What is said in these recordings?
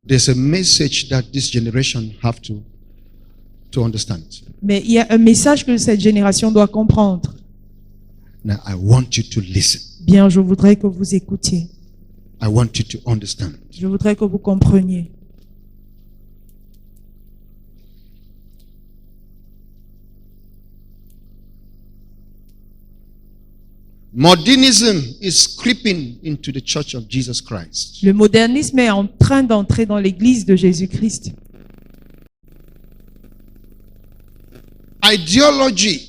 There's a message that this generation have to understand. Mais il y a un message que cette génération doit comprendre. Now I want you to listen. Bien, je voudrais que vous écoutiez. I want you to understand. Je voudrais que vous compreniez. Modernism is creeping into the church of Jesus Christ. Le modernisme est en train d'entrer dans l'église de Jésus-Christ. Ideology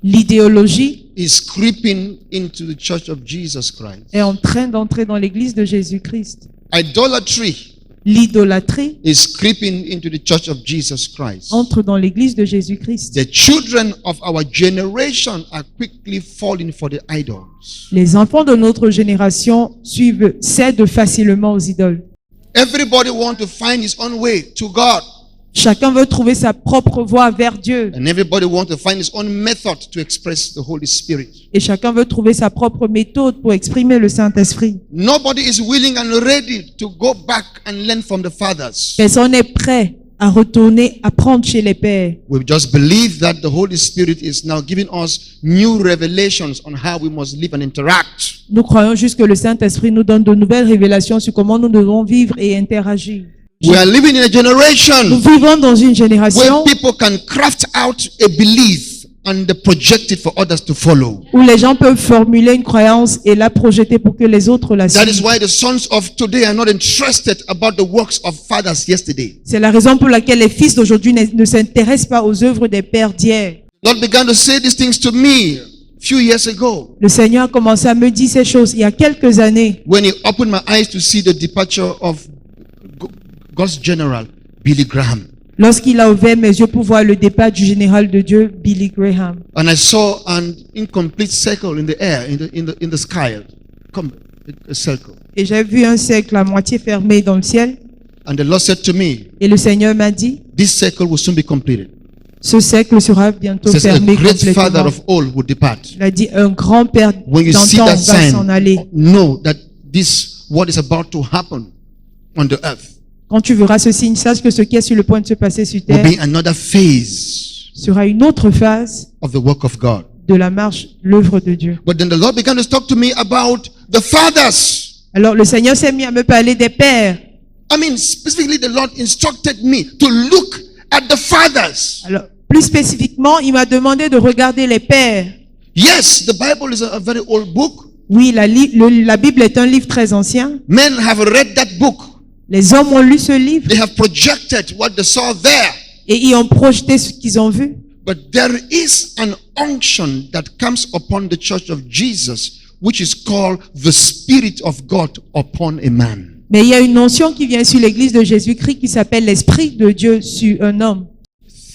L'idéologie is creeping into the church of Jesus Christ. est en train d'entrer dans l'église de Jésus-Christ. Idolatry L'idolâtrie is creeping into the church of Jesus Christ. entre dans l'église de Jésus-Christ. The children of our generation are quickly falling for the idols. Les enfants de notre génération cèdent facilement aux idoles. Everybody wants to find his own way to God. Chacun veut trouver sa propre voie vers Dieu. And everybody wants to find his own method to express the Holy Spirit. Et chacun veut trouver sa propre méthode pour exprimer le Saint-Esprit. Nobody is willing and ready to go back and learn from the fathers. Personne n'est prêt à retourner apprendre chez les pères. We just believe that the Holy Spirit is now giving us new revelations on how we must live and interact. Nous croyons juste que le Saint-Esprit nous donne de nouvelles révélations sur comment nous devons vivre et interagir. We are living in a Nous generation vivons dans une where génération people can craft out a belief and project it for others to follow. où les gens peuvent formuler une croyance et la projeter pour que les autres la That is suivent. why the sons of today are not interested about the works of fathers yesterday. C'est la raison pour laquelle les fils d'aujourd'hui ne s'intéressent pas aux œuvres des pères d'hier. God began to say these things to me a few years ago Le Seigneur a commencé à me dire ces choses il y a quelques années when He opened my eyes to see the departure of God's general, Billy Graham. lorsqu'il a ouvert mes yeux pour voir le départ du général de Dieu, Billy Graham. And I saw an incomplete circle in the air, in the sky. A circle. Et j'ai vu un cercle à moitié fermé dans le ciel. And the Lord said to me, Et le Seigneur m'a dit, this circle will soon be completed. ce cercle sera bientôt Says a fermé great father complètement. of all will depart. Il a dit, un grand père When you see d'antan that va s'en sign, aller. know that this what is about to happen on the earth Quand tu verras ce signe, sache que ce qui est sur le point de se passer sur will terre be another phase sera une autre phase of the work of God. de la marche, l'œuvre de Dieu. But then the Lord began to talk to me about the fathers. Alors le Seigneur s'est mis à me parler des pères. I mean, specifically the Lord instructed me to look at the fathers. Alors plus spécifiquement, il m'a demandé de regarder les pères. Yes, the Bible is a very old book. Oui, la Bible est un livre très ancien. Men have read that book. Les hommes ont lu ce livre They have projected what they saw there. et ils ont projeté ce qu'ils ont vu. But there is an unction that comes upon the church of Jesus, which is called the Spirit of God upon a man. Mais il y a une notion qui vient sur l'église de Jésus-Christ qui s'appelle l'Esprit de Dieu sur un homme.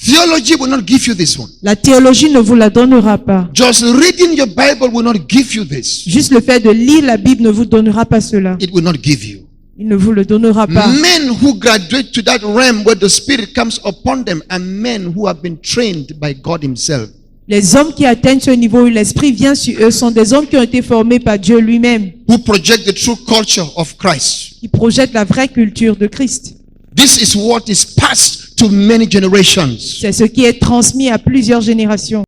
Theology will not give you this one. La théologie ne vous la donnera pas. Just reading your Bible will not give you this. Juste le fait de lire la Bible ne vous donnera pas cela. It will not give you. Il ne vous le donnera pas. Men who graduate to that realm where the Spirit comes upon them are men who have been trained by God Himself. Les hommes qui atteignent ce niveau où l'Esprit vient sur eux sont des hommes qui ont été formés par Dieu lui-même, Who project the true culture of Christ. qui projettent la vraie culture de Christ. This is what is passed to many generations. C'est ce qui est transmis à plusieurs générations.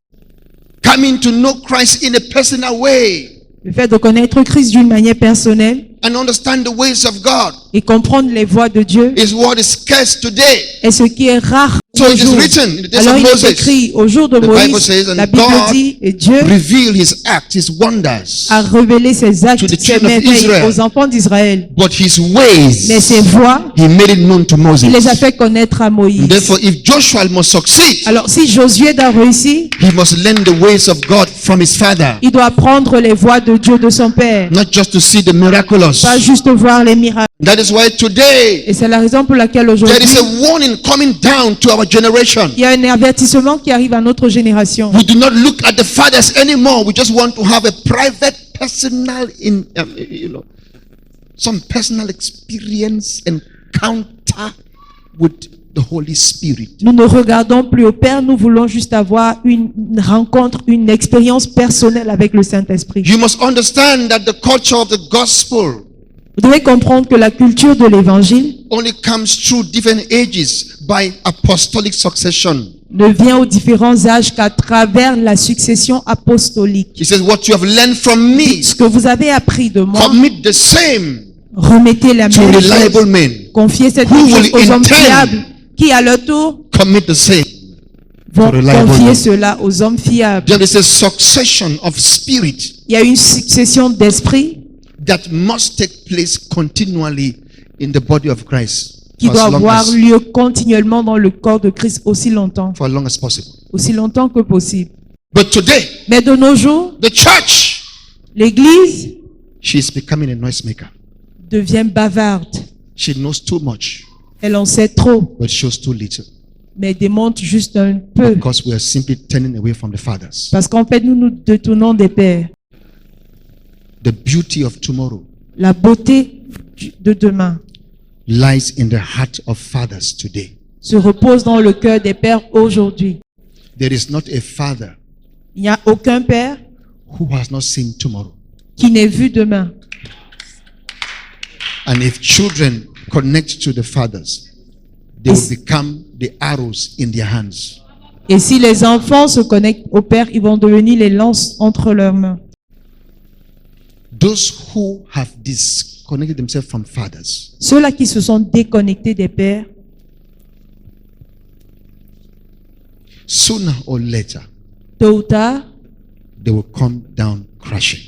Coming to know Christ in a personal way Le fait de connaître Christ d'une manière personnelle and understand the ways of God et comprendre les voies de Dieu is what is scarce today. est ce qui est rare So it is aujourd'hui. written in the days Alors of il est Moses. écrit au jour de The Bible Moïse, says, la and Bible God dit, et Dieu revealed His acts, His wonders, a révélé ses actes, to the ses children of merveilles Israel. aux enfants d'Israël. but His ways Mais ses voies, He made it known to Moses. il les a fait connaître à Moïse. And therefore, if Joshua must succeed, Alors si Josué doit réussir, he must learn the ways of God from his father, il doit apprendre les voies de Dieu de son père. not just to see the miraculous. Pas juste voir les miracles. That is why today Et c'est la raison pour laquelle there aujourd'hui, is a warning coming down to our generation. il y a un avertissement qui arrive à notre génération. We do not look at the fathers anymore. We just want to have a private, personal, some personal experience encounter with the Holy Spirit. Nous ne regardons plus au Père, nous voulons juste avoir une rencontre, une expérience personnelle avec le Saint-Esprit. You must understand that the culture of the gospel Vous devez comprendre que la culture de l'évangile only comes through different ages by apostolic succession. ne vient aux différents âges qu'à travers la succession apostolique. He says, what you have learned from me, Ce que vous avez appris de moi, commit the same remettez la to même reliable chose. men. Confiez cette Who même chose will aux hommes in turn fiables qui, à leur tour, Commit the same vont to reliable confier men. cela aux hommes fiables. There is a succession of spirit Il y a une succession d'esprits that must take place continually in the body of Christ qui for doit as long avoir as, lieu continuellement dans le corps de Christ aussi longtemps que possible. But today, Mais de nos jours, the church, l'Église she is becoming a noisemaker. devient bavarde. She knows too much, Elle en sait trop, but shows too little. mais démontre juste un peu. Because we are simply turning away from the fathers. Parce qu'en fait, nous nous détournons des pères. The beauty of tomorrow La beauté de demain lies in the heart of fathers today. se repose dans le cœur des pères aujourd'hui. There is not a father Il n'y a aucun père who has not seen tomorrow. qui n'ait vu demain. And if children connect to the fathers, they will become the arrows in their hands. Et si les enfants se connectent au père, ils vont devenir les lances entre leurs mains. Those who have disconnected themselves from fathers, Ceux-là qui se sont déconnectés des pères, sooner or later, tôt ou tard, they will come down crashing.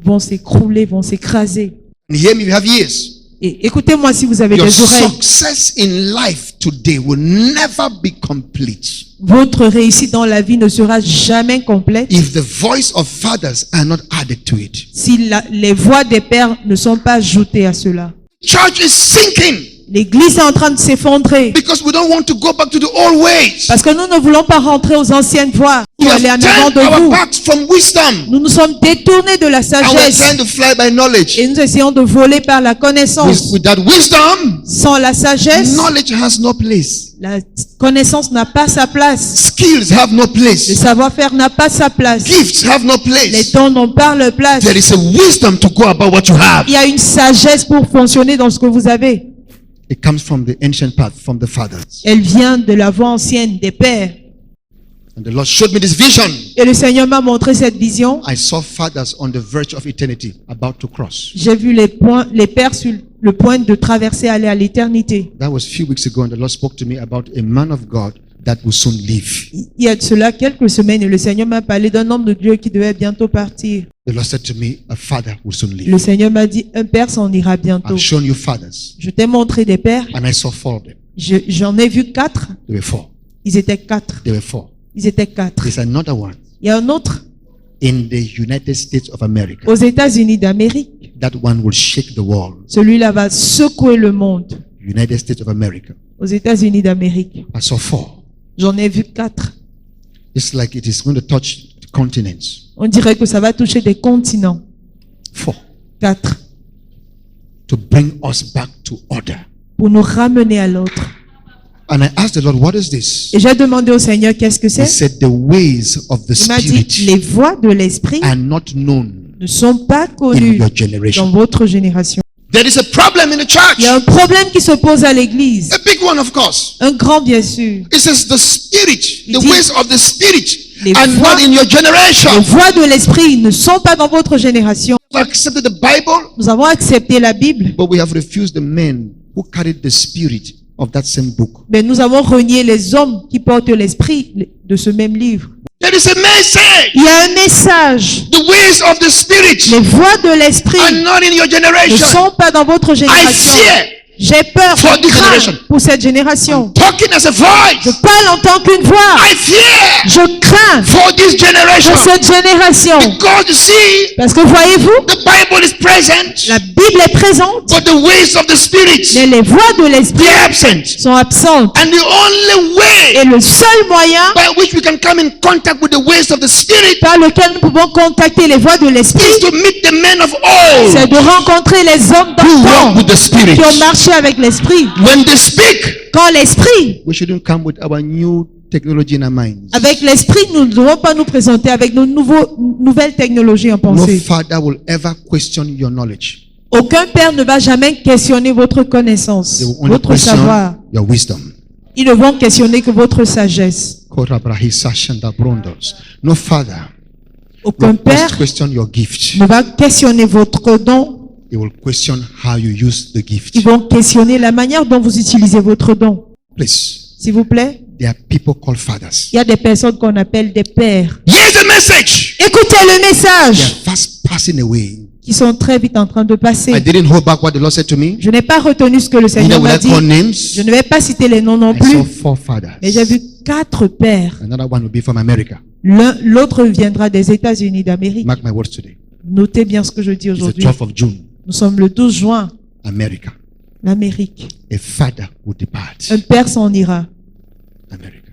vont s'écrouler, vont s'écraser. And hear me if you have ears. Et écoutez-moi si vous avez Your des oreilles. success in life today will never be complete Votre réussite dans la vie ne sera jamais complète if the voice of fathers are not added to it. si les voix des pères ne sont pas ajoutées à cela. Church is sinking L'église est en train de s'effondrer because we don't want to go back to the old ways. parce que nous ne voulons pas rentrer aux anciennes voies We pour have aller en avant turned de our vous. backs from wisdom Nous nous sommes détournés de la and we're sagesse trying to fly by knowledge. et nous essayons de voler par la connaissance. With that wisdom, Sans la sagesse, knowledge has no place. la connaissance n'a pas sa place. Skills have no Le place. savoir-faire n'a pas sa place. Gifts have no Les place. dons n'ont pas leur place. There is a wisdom to go about what you have. Il y a une sagesse pour fonctionner dans ce que vous avez. It comes from the ancient path, from the fathers. Elle vient de la voie ancienne des pères. And the Lord showed me this vision. Et le Seigneur m'a montré cette vision. I saw fathers on the verge of eternity about to cross. J'ai vu les pères sur le point de traverser, aller à l'éternité. That was a few weeks ago, and the Lord spoke to me about a man of God that will soon leave. Il y a de cela quelques semaines et le Seigneur m'a parlé d'un homme de Dieu qui devait bientôt partir. The Lord said to me, a father will soon Le leave. Seigneur m'a dit, un père s'en ira bientôt. I've shown you fathers, Je t'ai montré des pères. and I saw 4 of them. J'en ai vu 4. There were 4. Ils étaient 4. There were 4. Ils étaient 4. There's another one Il y a un autre in the United States of America. aux États-Unis d'Amérique. That one will shake the world. Celui-là va secouer le monde. United States of America. Aux États-Unis d'Amérique. I saw 4. J'en ai vu 4. It's like it is going to touch the continents. On dirait que ça va toucher des continents. 4. 4. To bring us back to order. Pour nous ramener à l'autre. And I asked the Lord, what is this? Et j'ai demandé au Seigneur qu'est-ce que He c'est. said, the ways of the Il m'a dit, Spirit les voies de l'esprit are not known ne sont pas in connues your dans generation. votre génération. There is a problem in the church. Il y a un problème qui se pose à l'église. A big one, of course. Un grand, bien sûr. It says the Spirit, Il the dit, ways of the Spirit les are voies- not in your Les generation. voies de l'esprit ne sont pas dans votre génération. We accepted the Bible, Nous avons accepté la Bible, but we have refused the men who carried the Spirit of that same book. mais nous avons renié les hommes qui portent l'esprit de ce même livre. There is a message. Il y a un message. The ways of the Spirit Les voies de l'esprit are not in your ne generation. sont pas dans votre I génération. fear. J'ai peur, For je this crains generation. pour cette génération. Talking as a Je voice. parle en tant qu'une voix. I fear Je crains for this generation. pour cette génération. Because you see, Parce que voyez-vous, the Bible is present, la Bible est présente, but the ways of the Spirit, mais les voies de l'esprit they're absent. sont absentes. And the only way Et le seul moyen by which we can come in contact with the ways of the Spirit par lequel nous pouvons contacter les voies de l'esprit, is to meet the men of old c'est de rencontrer les hommes who d'antan walk with the Spirit. qui ont marché avec l'esprit. When they speak, Quand l'esprit, we shouldn't come with our new technology in our minds. avec l'esprit, nous ne devons pas nous présenter avec nos nouvelles technologies en No pensée. father will ever question your knowledge. Aucun père ne va jamais questionner votre connaissance, They will only votre question savoir. your wisdom. Ils ne vont questionner que votre sagesse. No father Aucun will père question your gift. ne va questionner votre don. They will question how you use the gift. Ils vont questionner la manière dont vous utilisez votre don. Please, S'il vous plaît, there are people called fathers. il y a des personnes qu'on appelle des pères. Here's the message. Écoutez le They message are fast passing away. qui sont très vite en train de I passer. didn't hold back what the Lord said to me. Je n'ai pas retenu ce que le Neither Seigneur will m'a I dit. call names. Je ne vais pas citer les noms non I saw plus. 4 fathers. Mais j'ai vu 4 pères. Another one will be from America. L'autre viendra des États-Unis d'Amérique. Mark my words today. Notez bien ce que je dis It's the aujourd'hui. 12th of June. Nous sommes le 12 juin, America. l'Amérique. A father will depart. Un père s'en ira. America.